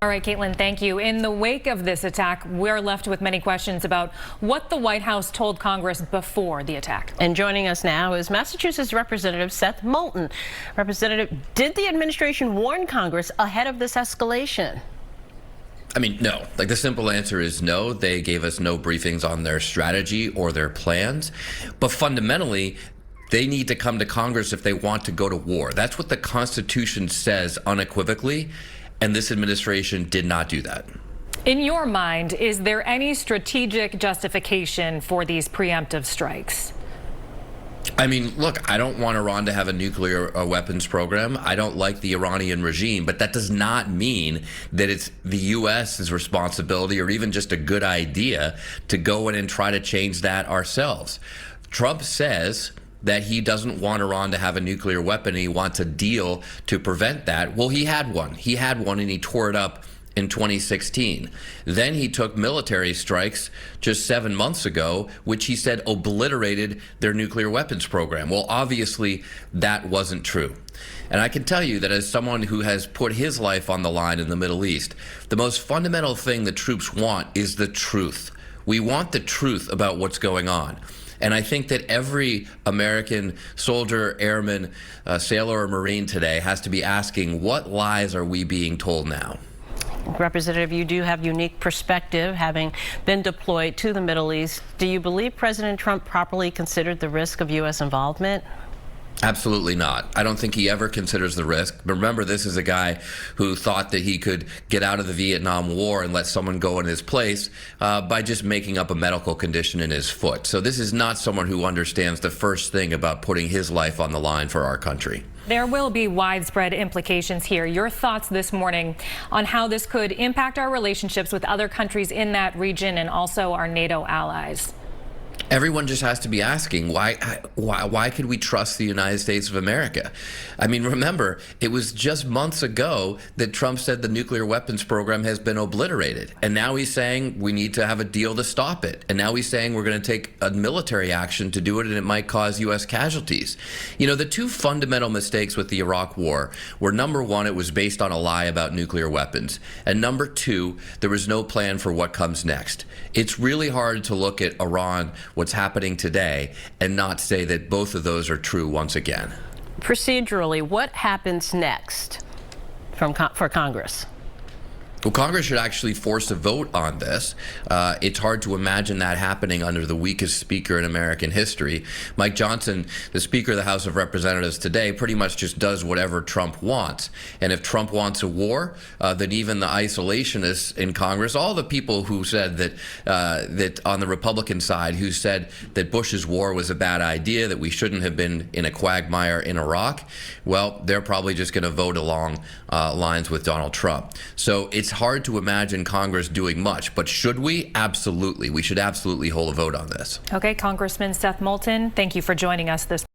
All right, Caitlin, thank you. In the wake of this attack, we're left with many questions about what the White House told Congress before the attack. And joining us now is Massachusetts Representative Seth Moulton. Representative, did the administration warn Congress ahead of this escalation? I mean, no. Like, the simple answer is no. They gave us no briefings on their strategy or their plans. But fundamentally, they need to come to Congress if they want to go to war. That's what the Constitution says unequivocally. And this administration did not do that. In your mind, is there any strategic justification for these preemptive strikes? I mean, look, I don't want Iran to have a nuclear weapons program. I don't like the Iranian regime, but that does not mean that it's the U.S.'s responsibility or even just a good idea to go in and try to change that ourselves. Trump says that he doesn't want Iran to have a nuclear weapon and he wants a deal to prevent that. Well, he had one. He had one and he tore it up in 2016. Then he took military strikes just 7 months ago, which he said obliterated their nuclear weapons program. Well, obviously that wasn't true. And I can tell you that as someone who has put his life on the line in the Middle East, the most fundamental thing the troops want is the truth. We want the truth about what's going on. And I think that every American soldier, airman, sailor, or Marine today has to be asking, what lies are we being told now? Representative, you do have unique perspective, having been deployed to the Middle East. Do you believe President Trump properly considered the risk of U.S. involvement? Absolutely not. I don't think he ever considers the risk. But remember, this is a guy who thought that he could get out of the Vietnam War and let someone go in his place by just making up a medical condition in his foot. So this is not someone who understands the first thing about putting his life on the line for our country. There will be widespread implications here. Your thoughts this morning on how this could impact our relationships with other countries in that region and also our NATO allies? Everyone just has to be asking, why could we trust the United States of America? I mean, remember, it was just months ago that Trump said the nuclear weapons program has been obliterated. And now he's saying we need to have a deal to stop it. And now he's saying we're going to take a military action to do it, and it might cause U.S. casualties. You know, the two fundamental mistakes with the Iraq War were, number one, it was based on a lie about nuclear weapons. And number two, there was no plan for what comes next. It's really hard to look at Iran, what's happening today, and not say that both of those are true once again. Procedurally, what happens next for Congress? Well, Congress should actually force a vote on this. It's hard to imagine that happening under the weakest speaker in American history. Mike Johnson, the Speaker of the House of Representatives today, pretty much just does whatever Trump wants. And if Trump wants a war, then even the isolationists in Congress, all the people who said that on the Republican side, who said that Bush's war was a bad idea, that we shouldn't have been in a quagmire in Iraq, well, they're probably just going to vote along lines with Donald Trump. So it's hard to imagine Congress doing much, but should we? Absolutely. We should absolutely hold a vote on this. Okay, Congressman Seth Moulton, thank you for joining us this